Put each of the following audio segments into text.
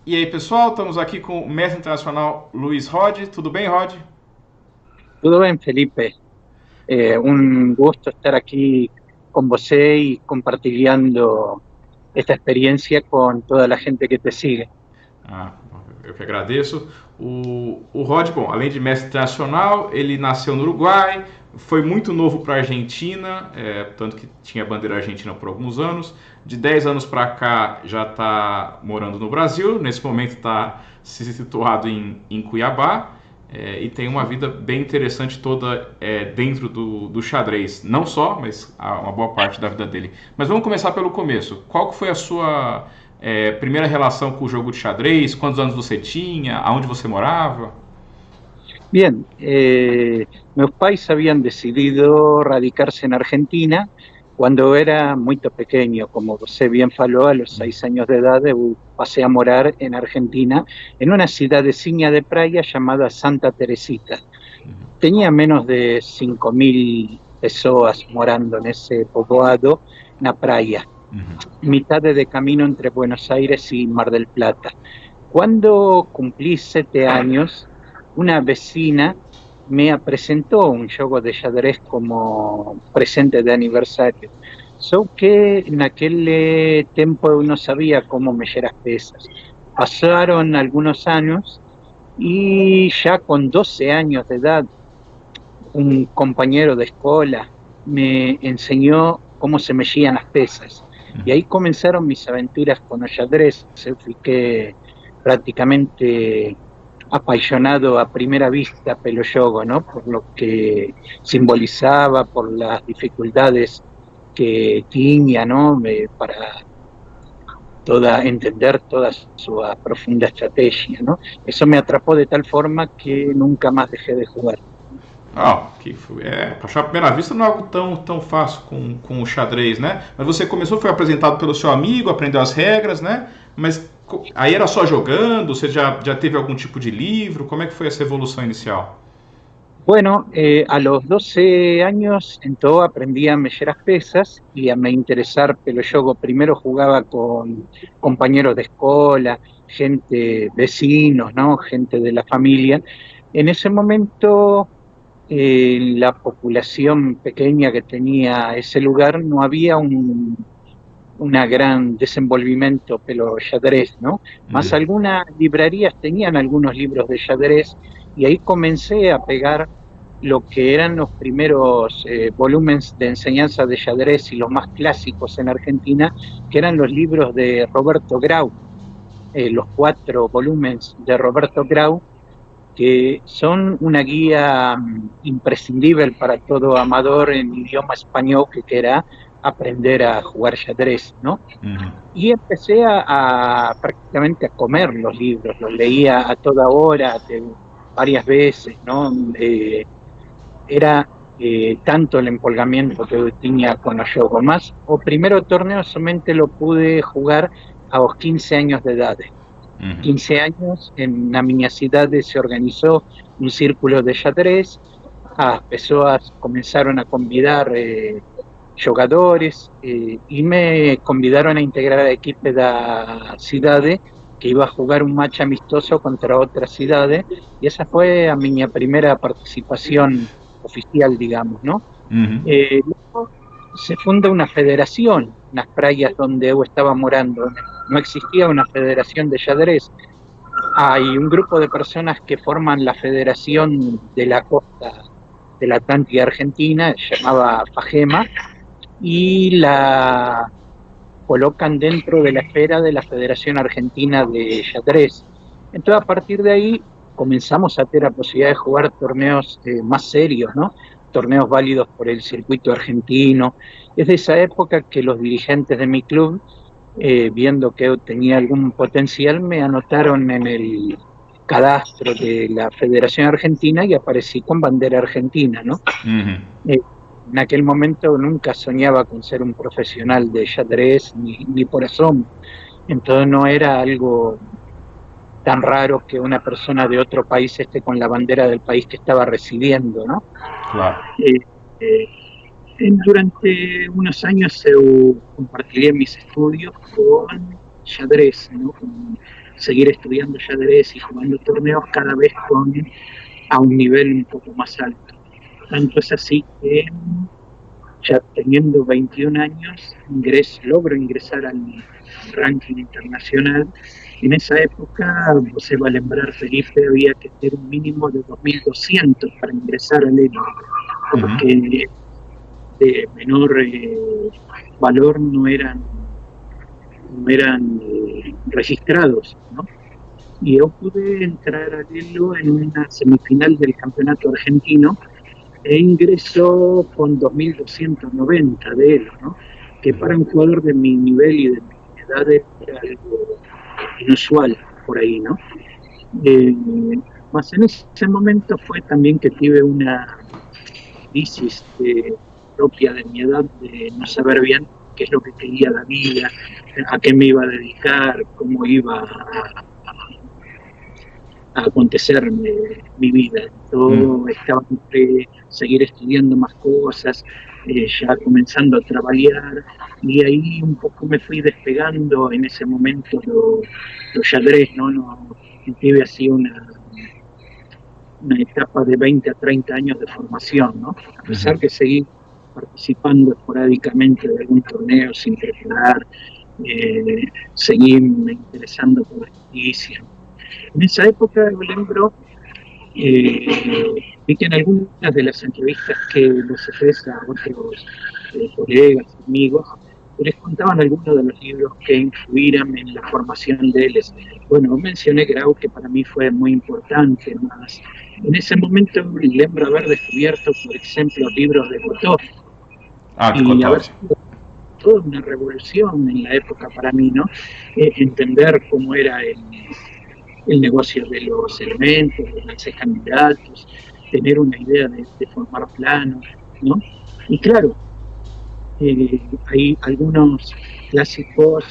E aí, pessoal, estamos aqui com o mestre internacional Luiz Rod. Tudo bem, Rod? Todo bien, Felipe. Un gusto estar aquí con vos y compartiendo esta experiencia con toda la gente que te sigue. Ah, eu que agradeço. O Rod, bom, além de mestre internacional, ele nasceu no Uruguai, foi muito novo para a Argentina, tanto que tinha bandeira argentina por alguns anos. De 10 anos para cá já está morando no Brasil, nesse momento está se situado em Cuiabá. E tem uma vida bem interessante toda dentro do xadrez. Não só, mas uma boa parte da vida dele. Mas vamos começar pelo começo. Qual que foi a sua primeira relação com o jogo de xadrez? Quantos anos você tinha? Aonde você morava? Bien, mis pais habían decidido radicarse en Argentina cuando era muy pequeño, como você bien falou, a los 6 años de edad pasé a morar en Argentina, en una ciudadecina de playa llamada Santa Teresita. Tenía menos de 5.000 personas morando en ese poblado, en la playa, mitad de camino entre Buenos Aires y Mar del Plata. Cuando cumplí 7 años, una vecina me presentó un juego de xadrez como presente de aniversario. So que en aquel tiempo no sabía cómo medir las pesas. Pasaron algunos años y ya con 12 años de edad, un compañero de escuela me enseñó cómo se medían las pesas. Y ahí comenzaron mis aventuras con el xadrez. Fiqué prácticamente apasionado a primera vista pelo jogo, ¿no? Por lo que simbolizaba, por las dificultades que tenía, ¿no? Para entender toda su profunda estrategia, ¿no? Eso me atrapó de tal forma que nunca más dejé de jugar. Ah, pra achar a primeira vista não é algo tão fácil com o xadrez, né? Mas você começou, foi apresentado pelo seu amigo, aprendeu as regras, né? Mas aí era só jogando? Você já teve algum tipo de livro? Como é que foi essa evolução inicial? Bueno, a los 12 años entonces aprendí a medir las pesas y a me interesar pelo juego. Primero jugaba con compañeros de escuela, gente, vecinos, ¿no? Gente de la familia. En ese momento, la población pequeña que tenía ese lugar no había una gran desenvolvimiento pelo xadrez, ¿no? Más algunas librerías tenían algunos libros de xadrez y ahí comencé a pegar lo que eran los primeros volúmenes de enseñanza de xadrez y los más clásicos en Argentina, que eran los libros de Roberto Grau, los 4 volúmenes de Roberto Grau, que son una guía imprescindible para todo amador en idioma español que quiera aprender a jugar xadrez, ¿no? Y empecé prácticamente a comer los libros, los leía a toda hora, varias veces, ¿no? Era tanto el empolgamiento que tenía con los juegos. Más, o primero torneo solamente lo pude jugar a los 15 años de edad. 15 años, en la miña cidade se organizó un círculo de xadrez, as persoas comenzaron a convidar xogadores y me convidaron a integrar a equipe da cidade que iba a jugar un match amistoso contra otra cidade, y esa fue a miña primera participación oficial, digamos, ¿no? Luego se funda una federación en las playas donde yo estaba morando. No existía una federación de xadrez. Hay un grupo de personas que forman la federación de la costa de la Atlántida Argentina, llamada FAGEMA, y la colocan dentro de la esfera de la Federación Argentina de Xadrez. Entonces, a partir de ahí, comenzamos a tener la posibilidad de jugar torneos más serios, ¿no? Torneos válidos por el circuito argentino. Es de esa época que los dirigentes de mi club, viendo que yo tenía algún potencial, me anotaron en el cadastro de la Federación Argentina y aparecí con bandera argentina, ¿no? En aquel momento nunca soñaba con ser un profesional de xadrez, ni por asomo. Entonces no era algo tan raro que una persona de otro país esté con la bandera del país que estaba residiendo, ¿no? Claro. Durante unos años compartiré mis estudios con xadrez, ¿no? seguir estudiando xadrez y jugando torneos cada vez a un nivel un poco más alto. Tanto es así que ya teniendo 21 años, logro ingresar al ranking internacional. En esa época, se va a lembrar, Felipe, había que tener un mínimo de 2.200 para ingresar al élite, porque de menor valor no eran registrados, ¿no? Y yo pude entrar a Elo en una semifinal del campeonato argentino e ingresó con 2.290 de Elo, ¿no? Que para un jugador de mi nivel y de mi edad era algo inusual por ahí, ¿no? Más en ese momento fue también que tuve una crisis propia de mi edad, de no saber bien qué es lo que quería la vida, a qué me iba a dedicar, cómo iba a acontecer mi vida. Yo estaba entre seguir estudiando más cosas, ya comenzando a trabajar, y ahí un poco me fui despegando en ese momento lo xadrez, ¿no? Tuve así una etapa de 20 a 30 años de formación, ¿no? A pesar que seguí participando esporádicamente de algún torneo sin preparar, seguí me interesando por la justicia. En esa época, lembro, vi que en algunas de las entrevistas que les ofrece a otros colegas, amigos, les contaban algunos de los libros que influyeron en la formación de ellos. Bueno, mencioné Grau, que para mí fue muy importante, más en ese momento lembro haber descubierto, por ejemplo, libros de Kotov, y haber sido toda una revolución en la época para mí, ¿no? Entender cómo era el negocio de los elementos, de los candidatos, tener una idea de formar planos, ¿no? Y claro, hay algunos clásicos,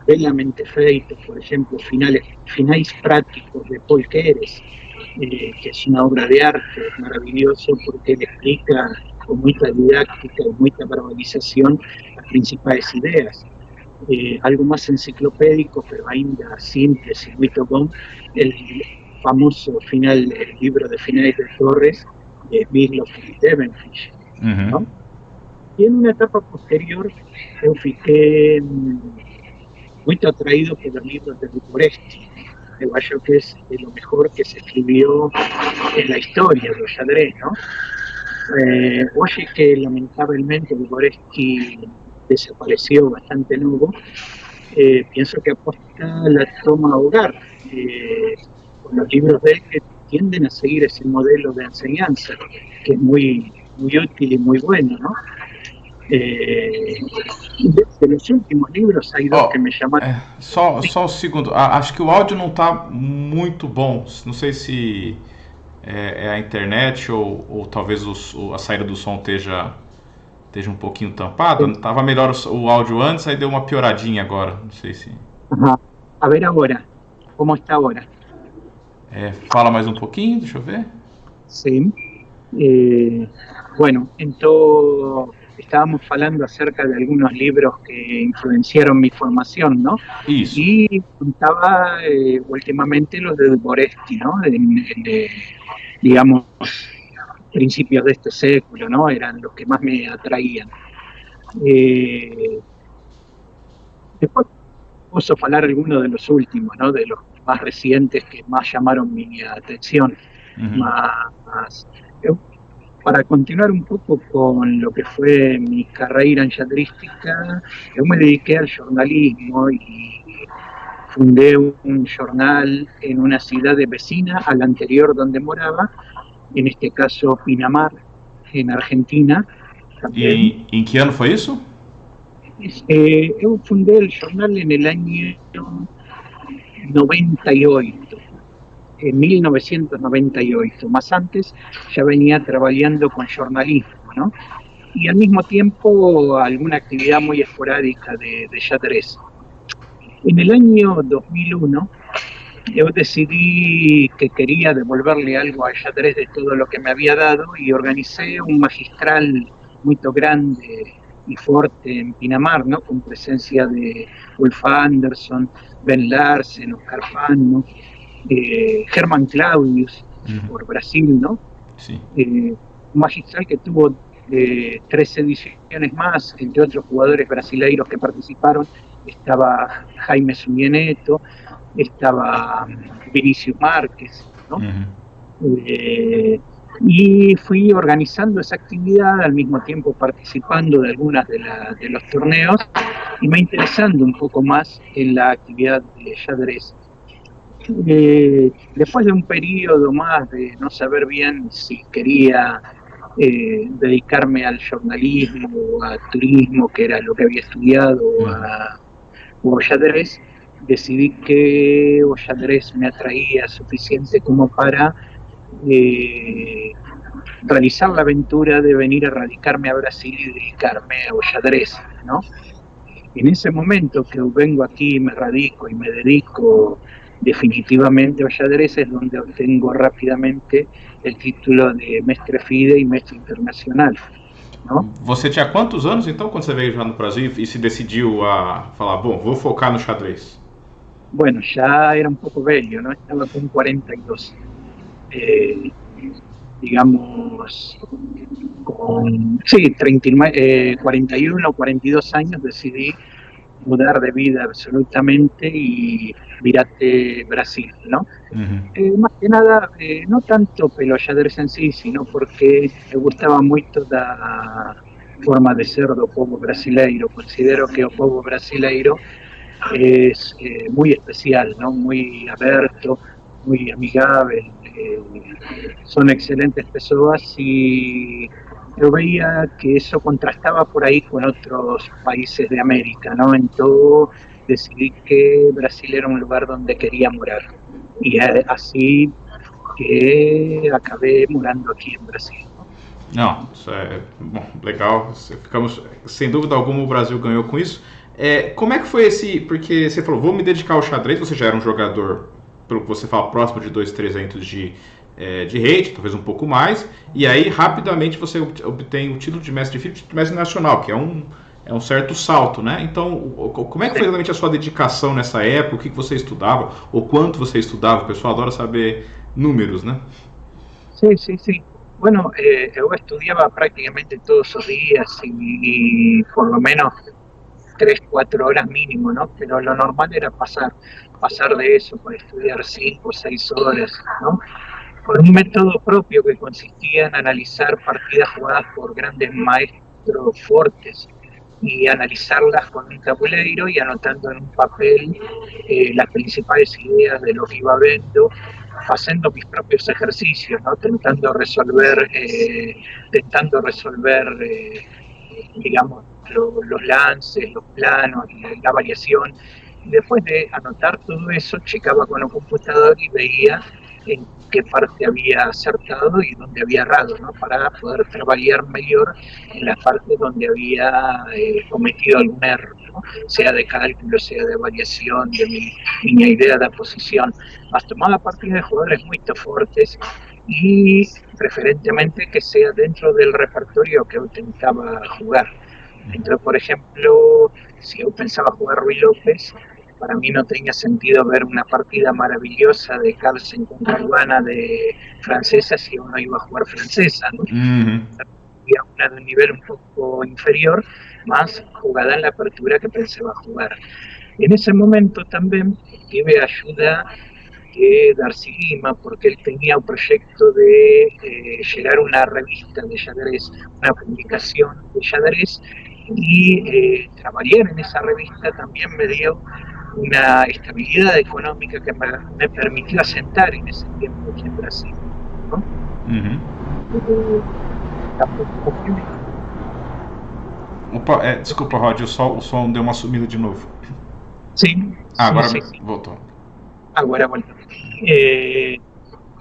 bellamente feitos, por ejemplo, finales prácticos de Paul Keres, que es una obra de arte maravilloso porque él explica con mucha didáctica y mucha verbalización las principales ideas. Algo más enciclopédico, pero ainda simples y muy bom, el famoso el libro de finales de Torres de Mirlo Devenfish, ¿no? Y en una etapa posterior yo fiqué muy atraído por los libros de Dvoretsky. Yo que es de lo mejor que se escribió en la historia del xadrez, ¿no? Oye, que lamentablemente Dvoretsky desapareció bastante nuevo, pienso que aposta la toma hogar con los libros de él que tienden a seguir ese modelo de enseñanza, que es muy, muy útil y muy bueno, ¿no? De los últimos livros hay dois que me chamaram. Só um segundo. Acho que o áudio não está muito bom. Não sei se é a internet ou talvez a saída do som esteja um pouquinho tampada. Estava melhor o áudio antes, aí deu uma pioradinha agora. Não sei se. A ver agora. Como está agora? Fala mais um pouquinho, deixa eu ver. Sim. Bueno, entonces estábamos hablando acerca de algunos libros que influenciaron mi formación, ¿no? Eso. Y contaba últimamente los de Dvoretsky, ¿no? Digamos, principios de este século, ¿no? Eran los que más me atraían. Después puedo hablar algunos de los últimos, ¿no? De los más recientes que más llamaron mi atención. Para continuar un poco con lo que fue mi carrera xadrística, yo me dediqué al jornalismo y fundé un jornal en una ciudad vecina a la anterior donde moraba, en este caso Pinamar, en Argentina. ¿Y en qué año fue eso? Yo fundé el jornal en el año 98. En 1998, más antes ya venía trabajando con jornalismo, ¿no? Y al mismo tiempo alguna actividad muy esporádica de xadrez. En el año 2001 yo decidí que quería devolverle algo al xadrez de todo lo que me había dado y organicé un magistral muy grande y Forte en Pinamar, ¿no? Con presencia de Ulf Andersson, Ben Larsen, Oscar Fano, Germán Claudius por Brasil, ¿no? Sim. Un magistral que tuvo 3 ediciones más, entre otros jugadores brasileiros que participaron. Estaba Jaime Suñeneto, estaba Vinicius Márquez, ¿no? Y fui organizando esa actividad, al mismo tiempo participando de algunas de los torneos y me interesando un poco más en la actividad de xadrez. Después de un periodo más de no saber bien si quería dedicarme al jornalismo o a turismo, que era lo que había estudiado, o xadrez, decidí que o xadrez me atraía suficiente como para realizar la aventura de venir a radicarme a Brasil y dedicarme a xadrez, ¿no? En ese momento que vengo aquí, me radico y me dedico definitivamente a xadrez, es donde obtengo rápidamente el título de mestre FIDE e mestre internacional, ¿no? Você tinha quantos anos então quando você veio já no Brasil e se decidiu a falar, bom, vou focar no xadrez? Bueno, ya era un poco bello, ¿no? Estaba con 42. Digamos, sí, 41 o 42 años decidí mudar de vida absolutamente y virate Brasil, ¿no? Más que nada, no tanto pelo xadrez en sí, sino porque me gustaba mucho da forma de ser do povo brasileiro. Considero que o povo brasileiro es muy especial, ¿no? Muy abierto, muy amigable, son excelentes personas y yo veía que eso contrastaba por ahí con otros países de América, ¿no? Entonces decidí que Brasil era un lugar donde quería morar y así que acabé morando aqui em Brasil. Não, isso é bom, legal. Ficamos, sem dúvida alguma, o Brasil ganhou com isso. Como é que foi esse? Porque você falou, vou me dedicar ao xadrez. Você já era um jogador, pelo que você fala, próximo de 2.300 de rate, talvez um pouco mais. E aí, rapidamente, você obtém o título de mestre de FIDE, mestre nacional, que é um certo salto, né? Então, como é que foi exatamente a sua dedicação nessa época? O que você estudava? Ou quanto você estudava? O pessoal adora saber números, né? Sí, sí, sí. Bueno, yo estudiaba prácticamente todos los días y por lo menos 3, 4 horas mínimo, ¿no? Pero lo normal era pasar de eso, para estudiar 5 o 6 horas, ¿no? Con un método propio que consistía en analizar partidas jugadas por grandes maestros fuertes y analizarlas con un tabuleiro y anotando en un papel las principales ideas de lo que iba viendo, haciendo mis propios ejercicios, ¿no? Tentando resolver digamos, los lances, los planos, la variación. Y después de anotar todo eso, checaba con el computador y veía en qué parte había acertado y dónde había errado, ¿no? Para poder trabajar mejor en las partes donde había cometido algún error, ¿no? Sea de cálculo, sea de variación, de mi idea de posición. Mas tomaba partida de jugadores muy fuertes y preferentemente que sea dentro del repertorio que yo intentaba jugar. Entonces, por ejemplo, si yo pensaba jugar Ruy López, para mí no tenía sentido ver una partida maravillosa de Carlsen contra Ivana de francesa si uno iba a jugar francesa, ¿no? Y a una de un nivel un poco inferior, más jugada en la apertura que pensaba jugar. En ese momento también tuve ayuda de Darcy Lima, porque él tenía un proyecto de llegar a una revista de xadrez, una publicación de xadrez, y trabajar en esa revista también me dio una estabilidad económica que me permitió asentar en ese tiempo aquí en Brasil, ¿no? Opa, desculpa, Rod, o som deu uma sumida de novo. Sim. Agora sí. voltou. Ahora bueno.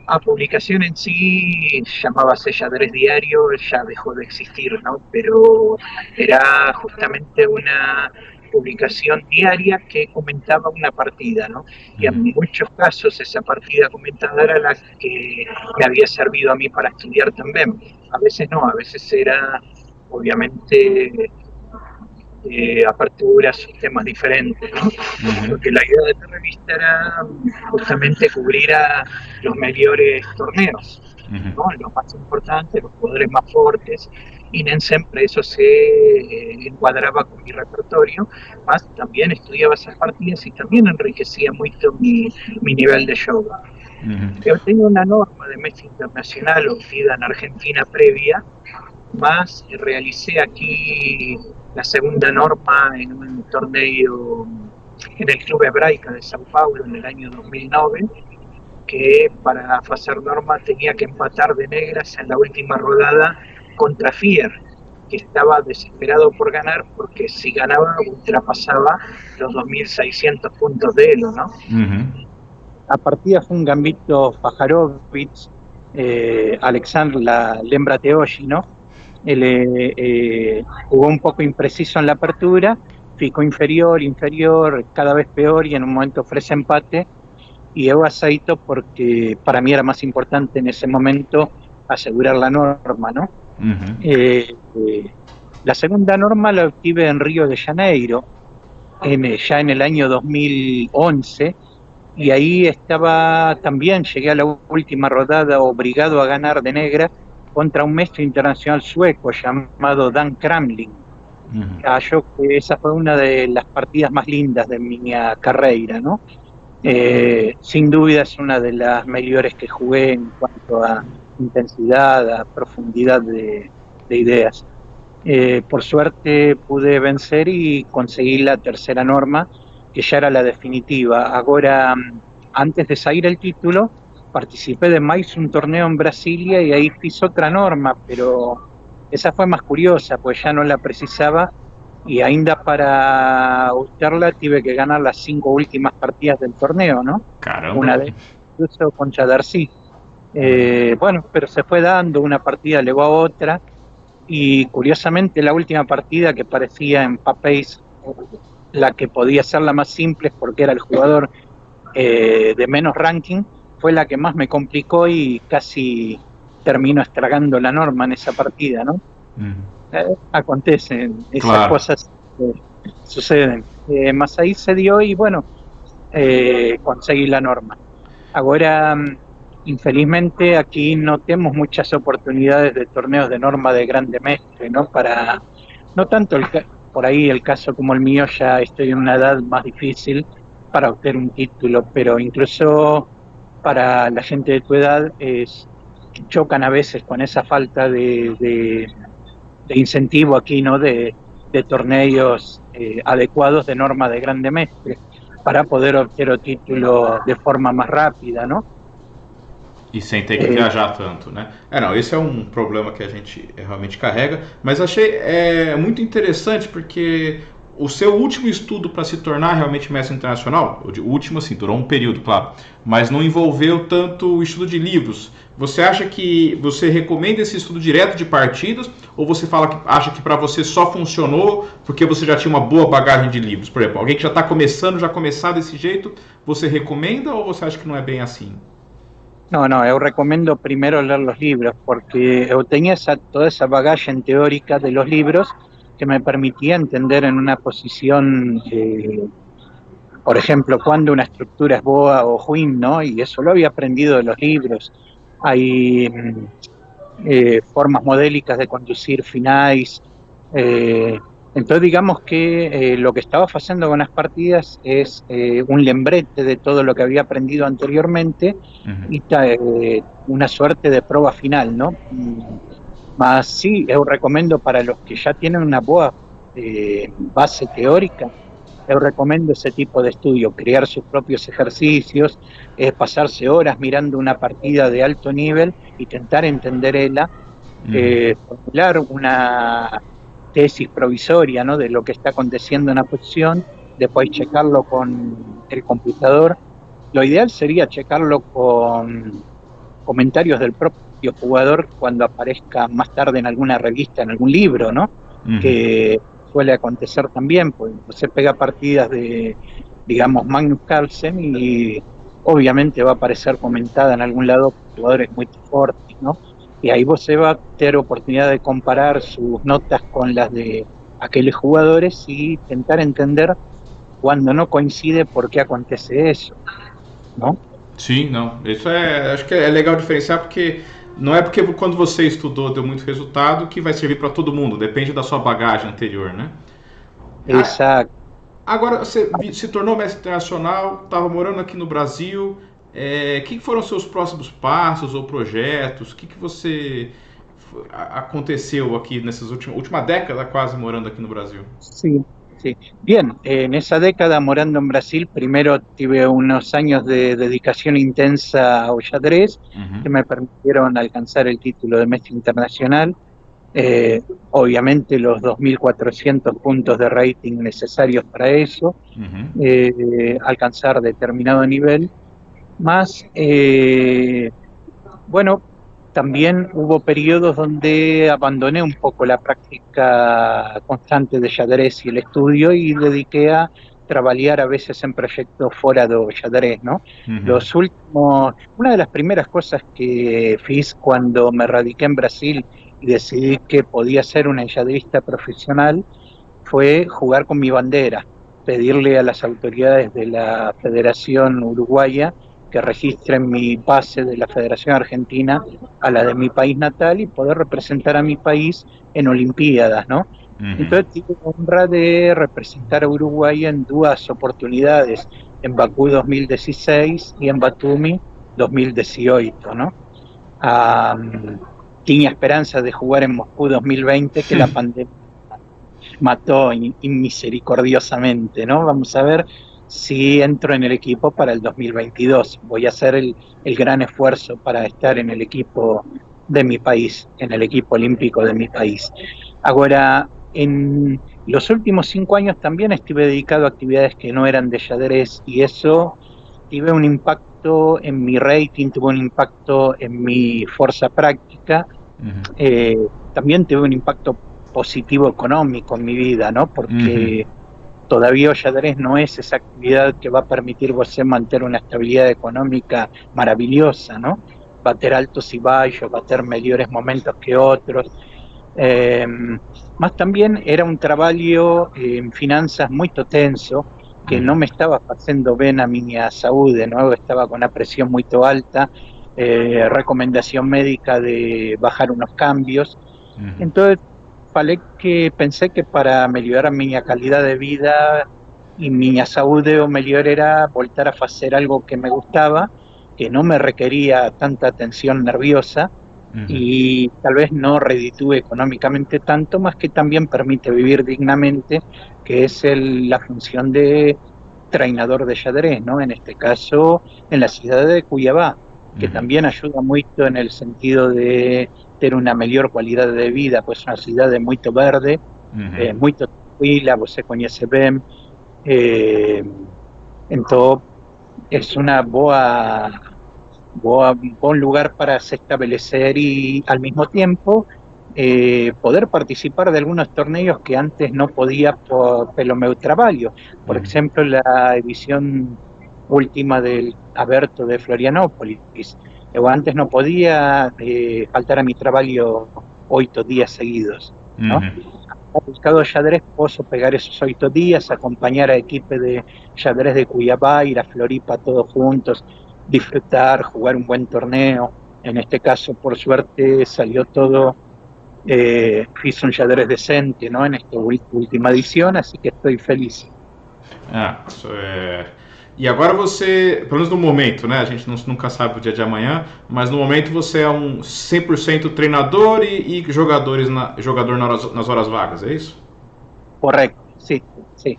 A publicación en sí, llamábase Xadrez Diario, ya dejó de existir, ¿no? Pero era justamente una publicación diaria que comentaba una partida, ¿no? Y en muchos casos esa partida comentada era la que me había servido a mí para estudiar también. A veces no, a veces era obviamente aperturas, sistemas diferentes, ¿no? Porque la idea de la revista era justamente cubrir a los mejores torneos, ¿no? Los más importantes, los jugadores más fuertes, y siempre eso se encuadraba con mi repertorio, más también estudiaba esas partidas y también enriquecía mucho mi nivel de juego. Yo tengo una norma de mesa internacional obtenida en Argentina previa, más realicé aquí la segunda norma en un torneo en el Club Hebraica de Sao Paulo en el año 2009, que para hacer norma tenía que empatar de negras en la última rodada contra Fier, que estaba desesperado por ganar, porque si ganaba ultrapasaba los 2.600 puntos de Elo, ¿no? La partida fue un gambito Pajarovich, Alexandr la Lembra Teoshi, ¿no? Él jugó un poco impreciso en la apertura, ficó inferior, cada vez peor, y en un momento ofrece empate, y Evo Saito, porque para mí era más importante en ese momento asegurar la norma, ¿no? La segunda norma la obtuve en Río de Janeiro, ya en el año 2011, y ahí llegué a la última rodada obligado a ganar de negra contra un maestro internacional sueco llamado Dan Kramling. Yo que esa fue una de las partidas más lindas de mi carrera, ¿no? Sin duda es una de las mejores que jugué en cuanto a intensidad, a profundidad de ideas. Por suerte pude vencer y conseguí la tercera norma, que ya era la definitiva. Ahora, antes de salir el título, participé de más un torneo en Brasilia y ahí hice otra norma, pero esa fue más curiosa, pues ya no la precisaba, y ainda para usarla tuve que ganar las 5 últimas partidas del torneo, ¿no? Caramba. Una vez incluso con Chadarcí. Bueno, pero se fue dando, una partida luego a otra, y curiosamente la última partida, que parecía en papéis la que podía ser la más simple porque era el jugador de menos ranking, fue la que más me complicó y casi termino estragando la norma en esa partida, ¿no? Acontecen, esas cosas suceden. Más ahí se dio y bueno, conseguí la norma. Ahora, infelizmente, aquí no tenemos muchas oportunidades de torneos de norma de grande mestre, ¿no? No tanto por ahí el caso como el mío, ya estoy en una edad más difícil para obtener un título, pero incluso para la gente de tu edad chocan a veces con esa falta de incentivo aquí, ¿no? De torneos adecuados de norma de grande mestre para poder obter o título de forma mais rápida, não? E sem ter que viajar tanto, né? Não, esse é um problema que a gente realmente carrega, mas achei muito interessante porque o seu último estudo para se tornar realmente mestre internacional, o último assim, durou um período, claro, mas não envolveu tanto o estudo de livros. Você acha que você recomenda esse estudo direto de partidas, ou você acha que para você só funcionou porque você já tinha uma boa bagagem de livros? Por exemplo, alguém que já está começando, já começar desse jeito, você recomenda ou você acha que não é bem assim? No, eu recomendo primero leer los libros, porque eu tenía toda esa bagagem teórica de los libros que me permitía entender en una posición, por ejemplo, cuando una estructura es boa o ruin, ¿no? Y eso lo había aprendido de los libros. Hay formas modélicas de conducir finais. Entonces, digamos que lo que estaba haciendo con las partidas es un lembrete de todo lo que había aprendido anteriormente y una suerte de prueba final, ¿no? Mas sí, eu recomendo para los que ya tienen una boa base teórica, eu recomendo ese tipo de estudio, crear sus propios ejercicios, pasarse horas mirando una partida de alto nivel y intentar entenderla, formular una tesis provisoria, ¿no? De lo que está aconteciendo en la posición, después checarlo con el computador. Lo ideal sería checarlo con comentarios del propio jugador cuando aparezca más tarde en alguna revista, en algún libro, ¿no? Que suele acontecer también, pues se pega partidas de, digamos, Magnus Carlsen y obviamente va a aparecer comentada en algún lado por jugadores muy fuertes, ¿no? Y ahí vos se va a tener oportunidad de comparar sus notas con las de aquellos jugadores y intentar entender cuando no coincide por qué acontece eso, ¿no? Sim, não. Isso acho que é legal diferenciar porque não é porque quando você estudou deu muito resultado que vai servir para todo mundo. Depende da sua bagagem anterior, né? Ah, Exacto. agora você se tornou mestre internacional, estava morando aqui no Brasil. Que foram os seus próximos passos ou projetos? O que você aconteceu aqui nessas última década quase morando aqui no Brasil? Sí, sí. Bien, en esa década morando en Brasil, primero tuve unos años de dedicación intensa al xadrez que Uhum. me permitieron alcanzar el título de mestre internacional. Obviamente los 2.400 puntos de rating necesarios para eso, Uhum. alcanzar determinado nivel, más, bueno, también hubo periodos donde abandoné un poco la práctica constante de xadrez y el estudio y dediqué a trabajar a veces en proyectos fuera de xadrez, ¿no? Uhum. Una de las primeras cosas que fiz cuando me radiqué en Brasil y decidí que podía ser un enxadrista profesional fue jugar con mi bandera, pedirle a las autoridades de la Federación Uruguaya que registren mi pase de la Federación Argentina a la de mi país natal y poder representar a mi país en Olimpiadas, ¿no? Uhum. Entonces tuve la honra de representar a Uruguay en dos oportunidades, en Bakú 2016 y en Batumi 2018, ¿no? Tenía esperanza de jugar en Moscú 2020, que la pandemia mató misericordiosamente, ¿no? Vamos a ver si entro en el equipo para el 2022. Voy a hacer el gran esfuerzo para estar en el equipo de mi país, en el equipo olímpico de mi país. Ahora, en los últimos 5 años también estuve dedicado a actividades que no eran de xadrez y eso tuve un impacto en mi rating, tuvo un impacto en mi fuerza práctica, Uhum. eh, también tuve un impacto positivo económico en mi vida, ¿no? Uhum. Porque todavía el xadrez no es esa actividad que va a permitir você mantener una estabilidad económica maravillosa, ¿no? Va a tener altos y bajos, va a tener mejores momentos que otros. Eh, Más también era un trabajo en finanzas muy tenso, que no me estaba haciendo bien a mi salud, de nuevo estaba con una presión muy alta, recomendación médica de bajar unos cambios. Uhum. Entonces, pensé que para mejorar mi calidad de vida y mi salud o mejor era volver a hacer algo que me gustaba, que no me requería tanta tensión nerviosa Uhum. y tal vez no reditúe económicamente tanto, más que también permite vivir dignamente, que es la función de treinador de xadrez, ¿no? En este caso, en la ciudad de Cuiabá, que Uhum. también ayuda mucho en el sentido de tener una mejor calidad de vida, pues una ciudad de muy verde, Uhum. muy tranquila, você conoce bien, eh, entonces es una buen lugar para se establecer y al mismo tiempo poder participar de algunos torneos que antes no podía por pelo meu trabalho. Por Uhum. ejemplo, la edición última del Aberto de Florianópolis. Yo antes no podía faltar a mi trabajo 8 días seguidos, ¿no? Uhum. Buscado xadrez, puedo pegar esos 8 días, acompañar a equipe de xadrez de Cuiabá, ir a Floripa todos juntos, disfrutar, jugar un buen torneo. En este caso, por suerte, salió todo, hizo un xadrez decente, ¿no? En esta última edición, así que estoy feliz. Isso é. E agora você, pelo menos no momento, né? A gente nunca sabe o dia de amanhã, mas no momento você é um 100% treinador e jogador nas horas vagas, é isso? Correcto, sí, sí.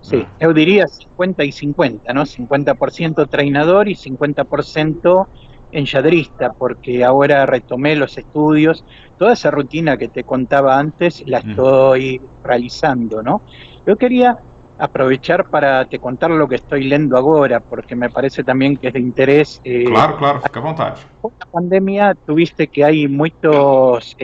Sí, Ah. yo diría 50 y 50, ¿no? 50% treinador y 50% enxadrista, porque ahora retomé los estudios, toda esa rutina que te contaba antes la estoy realizando, ¿no? Yo quería aprovechar para te contar lo que estoy leyendo ahora, porque me parece también que es de interés. Claro, claro, fica à vontade. Con la pandemia tuviste que hay muchos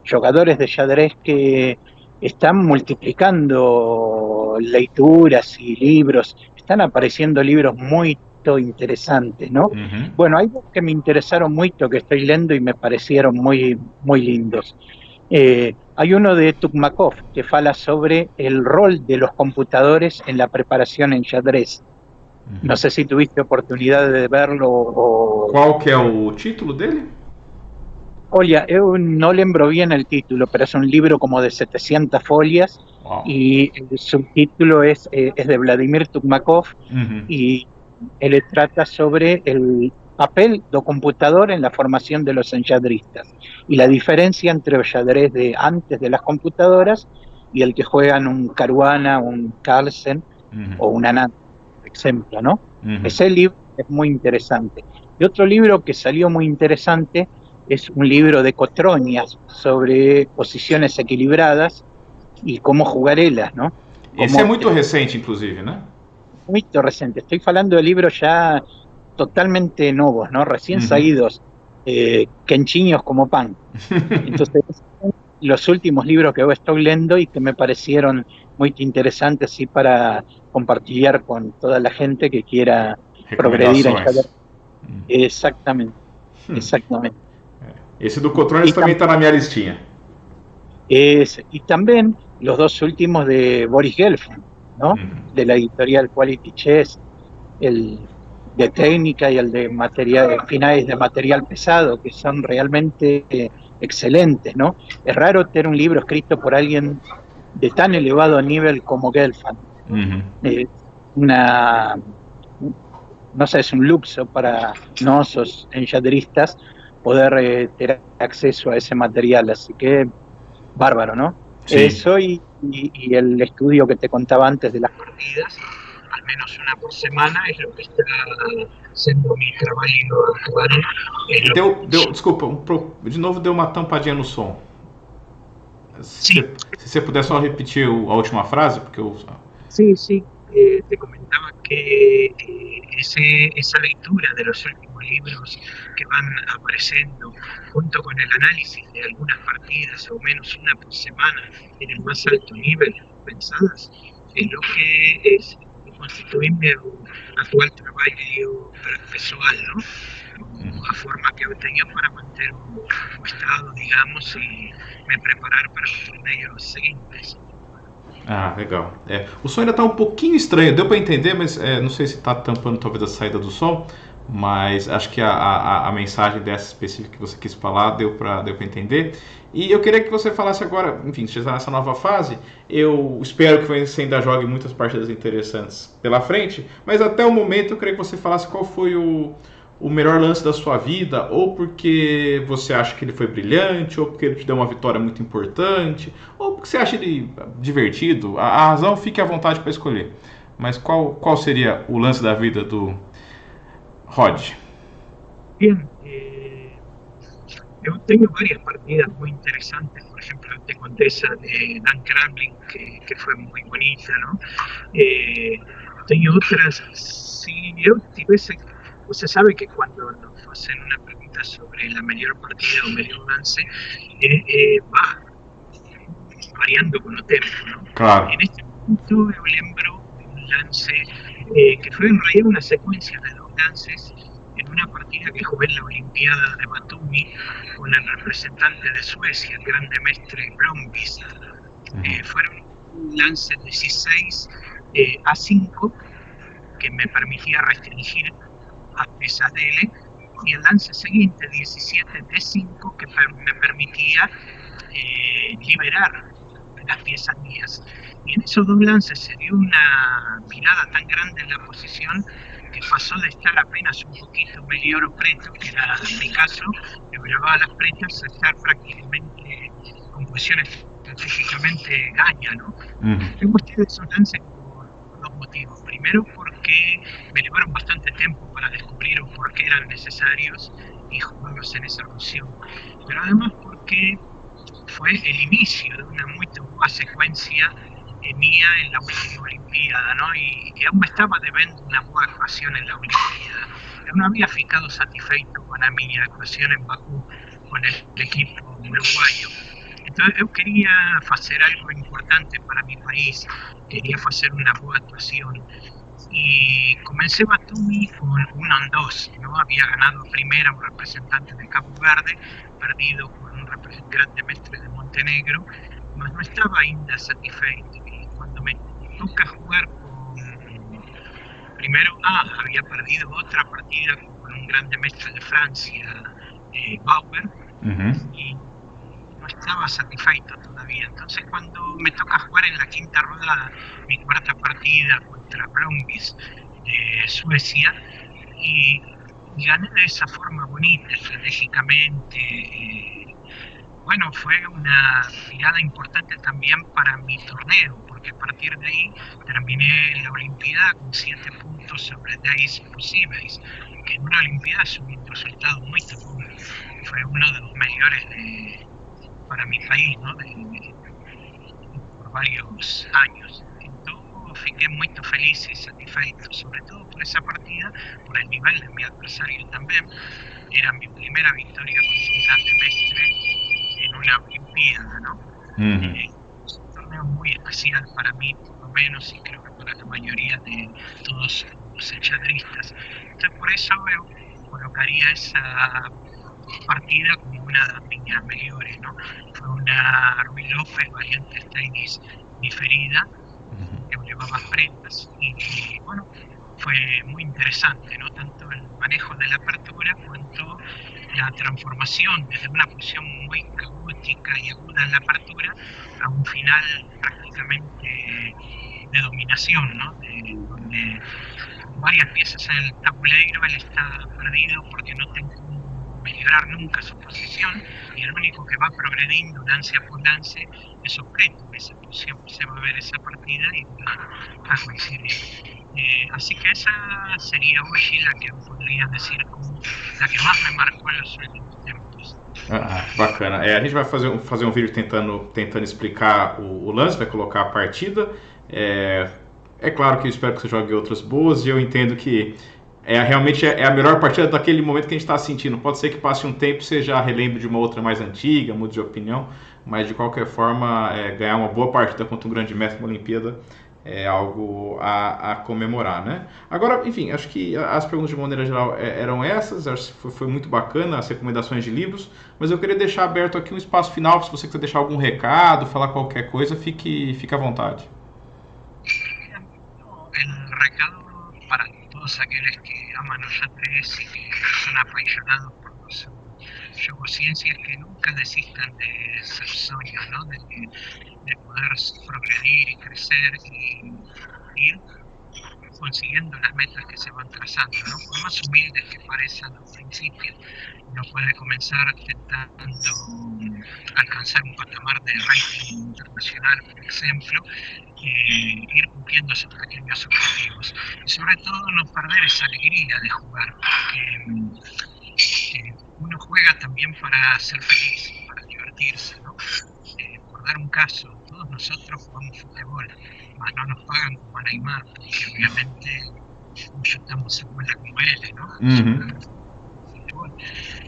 jugadores de xadrez que están multiplicando lecturas y libros, están apareciendo libros muy interesantes, ¿no? Uhum. Bueno, hay dos que me interesaron mucho, que estoy leyendo y me parecieron muy, muy lindos. Hay uno de Tukmakov que fala sobre el rol de los computadores en la preparación en xadrez. No sé si tuviste oportunidad de verlo o... Qual que é o título dele? Olha, eu no lembro bien el título, pero es un libro como de 700 folias Uau. y el subtítulo es de Vladimir Tukmakov y él trata sobre el papel do computador en la formación de los enxadristas y la diferencia entre el xadrez de antes de las computadoras y el que juegan un Caruana, un Carlsen o un Anand, por ejemplo, ¿no? Ese libro es muy interesante. Y otro libro que salió muy interesante es un libro de Cotronias sobre posiciones equilibradas y cómo jugar ellas, ¿no? Esse é muito recente, inclusive, né? Muy reciente. Estoy hablando de libros ya totalmente nuevos, ¿no? Recién salidos, quenchiños como pan. Entonces, los últimos libros que estoy leyendo y que me parecieron muy interesantes y para compartir con toda la gente que quiera progredir en xadrez. Exactamente, exactamente. Esse do Cotrones também está na minha listinha. Y también los dos últimos de Boris Gelfand, ¿no? De la editorial Quality Chess, el de técnica y el de finales de material pesado, que son realmente excelentes, ¿no? Es raro tener un libro escrito por alguien de tan elevado nivel como Gelfand. No sé, es un lujo para nosotros enxadristas poder tener acceso a ese material, así que bárbaro, ¿no? Sí. Eso y el estudio que te contaba antes de las partidas, al menos una por semana, es lo que está sendo mi trabalho actual. Desculpa, de novo deu uma tampadinha no som. Se você puder só repetir a última frase, porque eu... Sí, te comentaba que esa lectura de los últimos libros que van apareciendo junto con el análisis de algunas partidas, o menos una por semana, en el más alto nivel pensadas, es lo que es constituir meu atual trabalho pessoal, ¿no? A forma que eu tenho para manter o estado, digamos, e me preparar para os torneios seguintes. Ah, legal. O som ainda está um pouquinho estranho, deu para entender, mas não sei se está tampando talvez a saída do som, mas acho que a mensagem dessa específica que você quis falar deu para entender. E eu queria que você falasse agora, enfim, você está nessa nova fase, eu espero que você ainda jogue muitas partidas interessantes pela frente, mas até o momento eu queria que você falasse qual foi o melhor lance da sua vida, ou porque você acha que ele foi brilhante, ou porque ele te deu uma vitória muito importante, ou porque você acha ele divertido. A razão, fique à vontade para escolher. Mas qual seria o lance da vida do Rod? Bien, yo tengo varias partidas muy interesantes. Por ejemplo, te conté esa de Dan Kramling, que fue muy bonita, ¿no? Tengo otras, si yo tuviese... Usted sabe que cuando nos hacen una pregunta sobre la mejor partida o mejor lance, va variando con el tiempo, ¿no? Claro. En este momento yo lembro un lance que fue en realidad una secuencia de dos lances en una partida que jugué en la Olimpiada de Batumi con el representante de Suecia, el grande mestre Blomqvist. Fueron lances 16 A5 que me permitía restringir a piezas de L, y el lance siguiente 17 D5 que me permitía liberar las piezas mías. Y en esos dos lances se dio una mirada tan grande en la posición que pasó de estar apenas un poquito mejor o preto, que era mi caso, que llevaba las pretas, a estar prácticamente con posiciones específicamente gaña, ¿no? Yo gusté de esos lances por dos motivos. Primero, porque me llevaron bastante tiempo para descubrir por qué eran necesarios y jugarlos en esa posición. Pero además porque fue el inicio de una muy buena secuencia mía en la última Olimpiada, ¿no? Y aún me estaba debiendo una buena actuación en la Olimpiada. Yo no había ficado satisfeito con a mi actuación en Bakú con el equipo uruguayo. Entonces yo quería hacer algo importante para mi país, quería hacer una buena actuación. y comencé Batumi con 1-2, ¿no? Había ganado primera un representante de Cabo Verde, perdido con un grande mestre de Montenegro, mas no estaba ainda satisfeito. Y cuando me toca jugar con... Primero, había perdido otra partida con un grande mestre de Francia, Bauer, y no estaba satisfeito todavía. Entonces cuando me toca jugar en la quinta rodada, mi cuarta partida contra Brøndby de Suecia, y gané de esa forma bonita, estratégicamente. Bueno, fue una tirada importante también para mi torneo, porque a partir de ahí terminé la Olimpiada con 7 puntos sobre 10 posibles, que en una Olimpiada es un resultado muy bom. Fue uno de los mejores para mi país, ¿no? Por varios años. Entonces, fiquei muito feliz y satisfeito, sobre todo por esa partida, por el nivel de mi adversario también. Era mi primera victoria con un grande mestre en una Olimpiada, ¿no? Es un torneo muy especial para mí, por lo menos, y creo que para la mayoría de todos los enxadristas. Entonces, por eso yo colocaría esa partida como una de las minhas melhores, ¿no? Fue una Ruy López, variante tenis diferida, que llevaba prendas, y bueno, fue muy interesante, ¿no? Tanto el manejo de la apertura cuanto la transformación desde una posición muy caótica y aguda en la apertura a un final prácticamente de dominación, ¿no? Donde con varias piezas en el tabuleiro él está perdido porque no tengo melhorar nunca su posición, y el único que va progrediendo lance por lance es objeto de esa posición. Se va a ver esa partida y va a coincidir. Así que esa sería hoy la que podría decir como la que mais me marcou nos últimos tempos. Bacana. A gente vai fazer um vídeo tentando explicar o lance, vai colocar a partida. É claro que eu espero que você jogue outras boas, e eu entendo que realmente é a melhor partida daquele momento que a gente está sentindo. Pode ser que passe um tempo e você já relembre de uma outra mais antiga, mude de opinião, mas de qualquer forma, ganhar uma boa partida contra um grande mestre na Olimpíada é algo a comemorar, né? Agora, enfim, acho que as perguntas de maneira geral eram essas. Acho que foi muito bacana as recomendações de livros, mas eu queria deixar aberto aqui um espaço final, se você quiser deixar algum recado, falar qualquer coisa, fique à vontade. El recado para todos aquellos que aman los xadrez y que son apasionados por los jogociencias, que nunca desistan de sus sueños, ¿no? De poder progredir y crecer y ir consiguiendo las metas que se van trazando, ¿no? Por más humildes que parezcan al principio, uno puede comenzar intentando alcanzar un patamar de ranking internacional, por ejemplo, ir cumpliendo esos pequeños objetivos. Y sobre todo no perder esa alegría de jugar, porque uno juega también para ser feliz, para divertirse, ¿no? Por dar un caso, todos nosotros jugamos fútbol, mas no nos pagan como a Neymar, porque obviamente no chutamos bola como él, ¿no?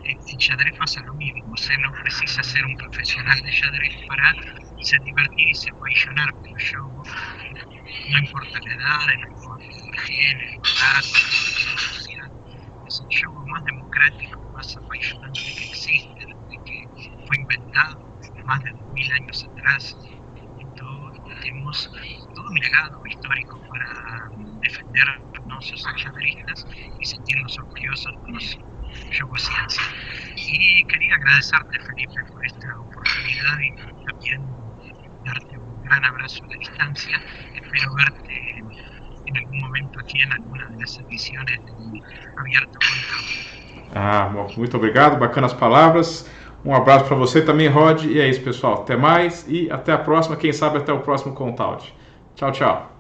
En xadrez pasa lo mismo, o sea, no precisa ser un profesional de xadrez para se divertir y se apasionar por el juego. No importa la edad, no importa el género, la clase social. Es el juego más democrático, más apasionante que existe, desde que fue inventado más de 2000 años atrás. Entonces tenemos todo un legado histórico para defender nosotros xadristas y sentirnos orgullosos de los jogociencia. Y quería agradecerte, Felipe, por esta oportunidad y también darte un gran abrazo a la distancia. Espero verte en algún momento aqui em alguma das edições de Abierto Contra. Muito obrigado, bacanas palavras. Um abraço para você também, Rod. E é isso, pessoal. Até mais e até a próxima. Quem sabe até o próximo Contaut. Tchau, tchau.